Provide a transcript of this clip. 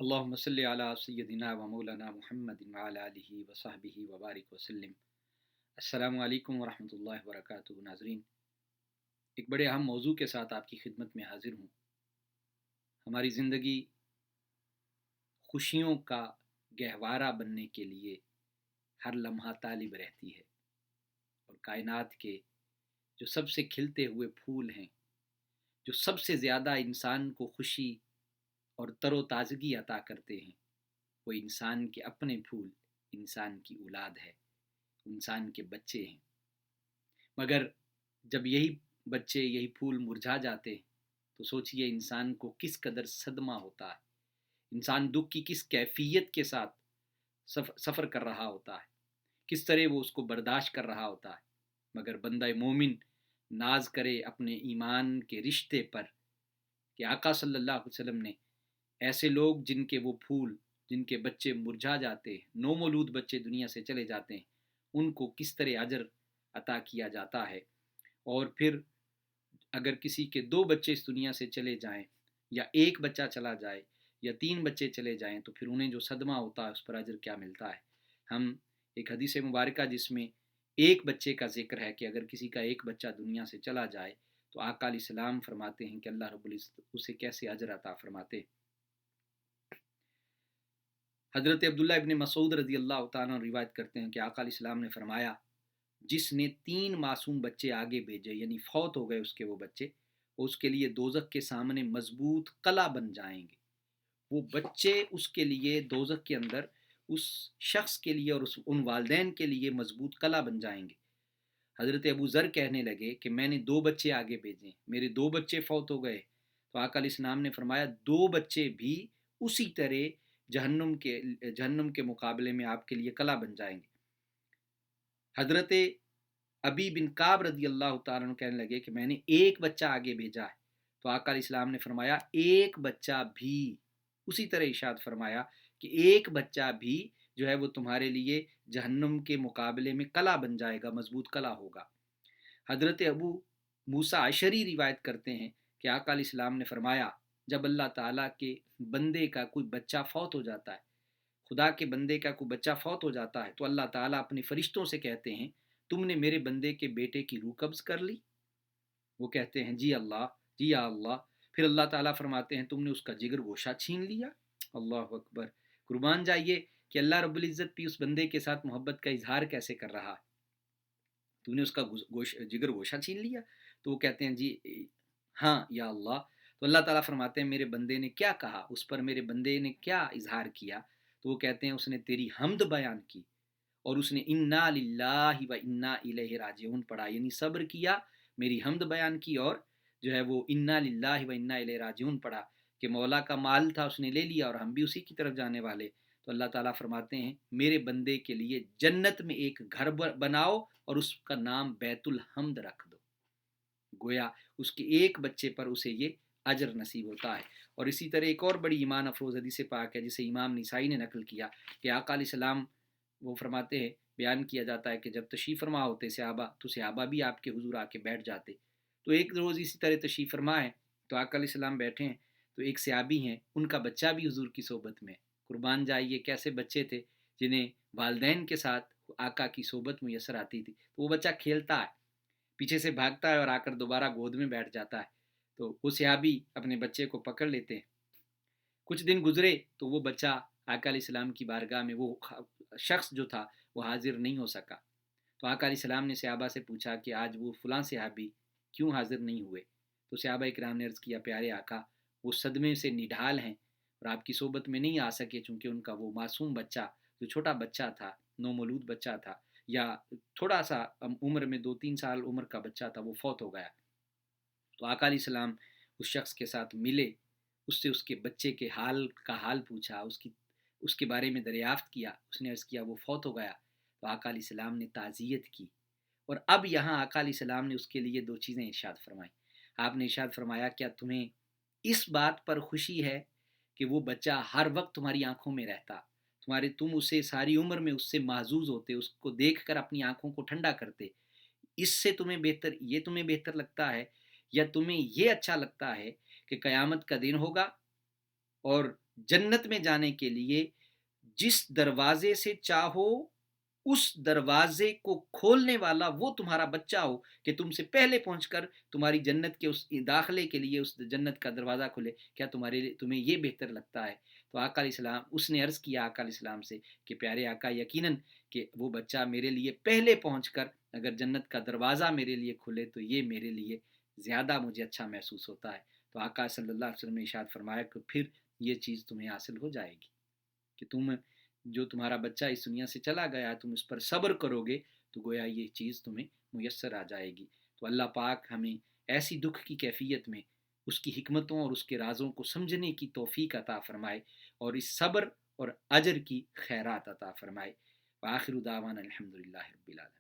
اللهم صل على سيدنا و مولانا محمد وعلى آله وصحبه وبارك وسلم۔ السلام علیکم ورحمۃ اللہ وبرکاتہ۔ ناظرین، ایک بڑے اہم موضوع کے ساتھ آپ کی خدمت میں حاضر ہوں۔ ہماری زندگی خوشیوں کا گہوارہ بننے کے لیے ہر لمحہ طالب رہتی ہے، اور کائنات کے جو سب سے کھلتے ہوئے پھول ہیں، جو سب سے زیادہ انسان کو خوشی اور تر و تازگی عطا کرتے ہیں، وہ انسان کے اپنے پھول، انسان کی اولاد ہے، انسان کے بچے ہیں۔ مگر جب یہی بچے، یہی پھول مرجھا جاتے ہیں تو سوچئے انسان کو کس قدر صدمہ ہوتا ہے، انسان دکھ کی کس کیفیت کے ساتھ سفر کر رہا ہوتا ہے، کس طرح وہ اس کو برداشت کر رہا ہوتا ہے۔ مگر بندہ مومن ناز کرے اپنے ایمان کے رشتے پر کہ آقا صلی اللہ علیہ وسلم نے ایسے لوگ جن کے وہ پھول، جن کے بچے مرجھا جاتے ہیں، نومولود بچے دنیا سے چلے جاتے ہیں، ان کو کس طرح اجر عطا کیا جاتا ہے۔ اور پھر اگر کسی کے 2 بچے اس دنیا سے چلے جائیں، یا ایک بچہ چلا جائے، یا 3 بچے چلے جائیں، تو پھر انہیں جو صدمہ ہوتا ہے اس پر اجر کیا ملتا ہے۔ ہم ایک حدیث مبارکہ جس میں ایک بچے کا ذکر ہے کہ اگر کسی کا ایک بچہ دنیا سے چلا جائے تو آقا علیہ السلام فرماتے ہیں کہ اللہ رب العزت اسے کیسے اجر عطا فرماتے ہیں۔ حضرت عبداللہ ابن مسعود رضی اللہ تعالیٰ عنہ روایت کرتے ہیں کہ آقا علیہ السلام نے فرمایا، جس نے 3 معصوم بچے آگے بھیجے، یعنی فوت ہو گئے اس کے وہ بچے، اس کے لیے دوزخ کے سامنے مضبوط قلعہ بن جائیں گے۔ وہ بچے اس کے لیے دوزخ کے اندر اس شخص کے لیے اور ان والدین کے لیے مضبوط قلعہ بن جائیں گے۔ حضرت ابو ذر کہنے لگے کہ میں نے 2 بچے آگے بھیجے، میرے 2 بچے فوت ہو گئے۔ تو آقا علیہ السلام نے فرمایا 2 بچے بھی اسی طرح جہنم کے مقابلے میں آپ کے لیے قلعہ بن جائیں گے۔ حضرت ابی بن کعب رضی اللہ تعالیٰ عنہ کہنے لگے کہ میں نے 1 بچہ آگے بھیجا ہے۔ تو آقا علیہ السلام نے فرمایا 1 بچہ بھی، اسی طرح ارشاد فرمایا کہ 1 بچہ بھی جو ہے وہ تمہارے لیے جہنم کے مقابلے میں قلعہ بن جائے گا، مضبوط قلعہ ہوگا۔ حضرت ابو موسیٰ اشعری روایت کرتے ہیں کہ آقا علیہ السلام نے فرمایا، جب اللہ تعالیٰ کے بندے کا کوئی بچہ فوت ہو جاتا ہے، خدا کے بندے کا کوئی بچہ فوت ہو جاتا ہے، تو اللہ تعالیٰ اپنے فرشتوں سے کہتے ہیں، تم نے میرے بندے کے بیٹے کی روح قبض کر لی؟ وہ کہتے ہیں جی اللہ، جی یا اللہ۔ پھر اللہ تعالیٰ فرماتے ہیں تم نے اس کا جگر گوشہ چھین لیا؟ اللہ اکبر! قربان جائیے کہ اللہ رب العزت بھی اس بندے کے ساتھ محبت کا اظہار کیسے کر رہا ہے۔ تم نے اس کا جگر گوشہ چھین لیا؟ تو وہ کہتے ہیں جی ہاں یا اللہ۔ تو اللہ تعالیٰ فرماتے ہیں میرے بندے نے کیا کہا، اس پر میرے بندے نے کیا اظہار کیا؟ تو وہ کہتے ہیں اس نے تیری حمد بیان کی، اور اس نے انا للہ و انا الیہ راجعون پڑھا، یعنی صبر کیا، میری حمد بیان کی، اور جو ہے وہ انا للہ و انا الیہ راجعون پڑھا کہ مولا کا مال تھا اس نے لے لیا اور ہم بھی اسی کی طرف جانے والے۔ تو اللہ تعالیٰ فرماتے ہیں میرے بندے کے لیے جنت میں ایک گھر بناؤ اور اس کا نام بیت الحمد رکھ دو۔ گویا اس کے ایک بچے پر اسے یہ اجر نصیب ہوتا ہے۔ اور اسی طرح ایک اور بڑی ایمان افروز حدیث پاک ہے جسے امام نسائی نے نقل کیا کہ آقا علیہ السلام وہ فرماتے ہیں، بیان کیا جاتا ہے کہ جب تشریف فرما ہوتے صحابہ تو صحابہ بھی آپ کے حضور آ کے بیٹھ جاتے۔ تو ایک روز اسی طرح تشریف فرما ہے تو آقا علیہ السلام بیٹھے ہیں، تو ایک صحابی ہیں، ان کا بچہ بھی حضور کی صحبت میں۔ قربان جائیے کیسے بچے تھے جنہیں والدین کے ساتھ آقا کی صحبت میسر آتی تھی۔ تو وہ بچہ کھیلتا ہے، پیچھے سے بھاگتا ہے اور آ کر دوبارہ گود میں بیٹھ جاتا ہے۔ تو وہ صحابی اپنے بچے کو پکڑ لیتے ہیں۔ کچھ دن گزرے تو وہ بچہ آقا علیہ السلام کی بارگاہ میں، وہ شخص جو تھا وہ حاضر نہیں ہو سکا۔ تو آقا علیہ السلام نے صحابہ سے پوچھا کہ آج وہ فلاں صحابی کیوں حاضر نہیں ہوئے؟ تو صحابہ اکرام نے عرض کیا پیارے آقا، وہ صدمے سے نڈھال ہیں اور آپ کی صحبت میں نہیں آ سکے، چونکہ ان کا وہ معصوم بچہ جو چھوٹا بچہ تھا، نومولود بچہ تھا، یا تھوڑا سا عمر میں 2-3 سال عمر کا بچہ تھا، وہ فوت ہو گیا۔ تو آقا علیہ السلام اس شخص کے ساتھ ملے، اس سے اس کے بچے کے حال پوچھا، اس کے بارے میں دریافت کیا۔ اس نے عرض کیا وہ فوت ہو گیا۔ تو آقا علیہ السلام نے تعزیت کی، اور اب یہاں آقا علیہ السلام نے اس کے لیے 2 چیزیں ارشاد فرمائیں۔ آپ نے ارشاد فرمایا کیا تمہیں اس بات پر خوشی ہے کہ وہ بچہ ہر وقت تمہاری آنکھوں میں رہتا، تم اسے ساری عمر میں اس سے محظوظ ہوتے، اس کو دیکھ کر اپنی آنکھوں کو ٹھنڈا کرتے، اس سے تمہیں بہتر لگتا ہے، یا تمہیں یہ اچھا لگتا ہے کہ قیامت کا دن ہوگا اور جنت میں جانے کے لیے جس دروازے سے چاہو اس دروازے کو کھولنے والا وہ تمہارا بچہ ہو، کہ تم سے پہلے پہنچ کر تمہاری جنت کے اس داخلے کے لیے اس جنت کا دروازہ کھلے، کیا تمہیں یہ بہتر لگتا ہے؟ تو آقا علیہ السلام، اس نے عرض کیا آقا علیہ السلام سے کہ پیارے آقا، یقیناً کہ وہ بچہ میرے لیے پہلے پہنچ کر اگر جنت کا دروازہ میرے لیے کھلے تو یہ میرے لیے زیادہ مجھے اچھا محسوس ہوتا ہے۔ تو آقا صلی اللہ علیہ وسلم نے ارشاد فرمایا کہ پھر یہ چیز تمہیں حاصل ہو جائے گی کہ جو تمہارا بچہ اس دنیا سے چلا گیا تم اس پر صبر کرو گے تو گویا یہ چیز تمہیں میسر آ جائے گی۔ تو اللہ پاک ہمیں ایسی دکھ کی کیفیت میں اس کی حکمتوں اور اس کے رازوں کو سمجھنے کی توفیق عطا فرمائے اور اس صبر اور اجر کی خیرات عطا فرمائے۔ وآخر دعوانا الحمدللہ رب العالمین۔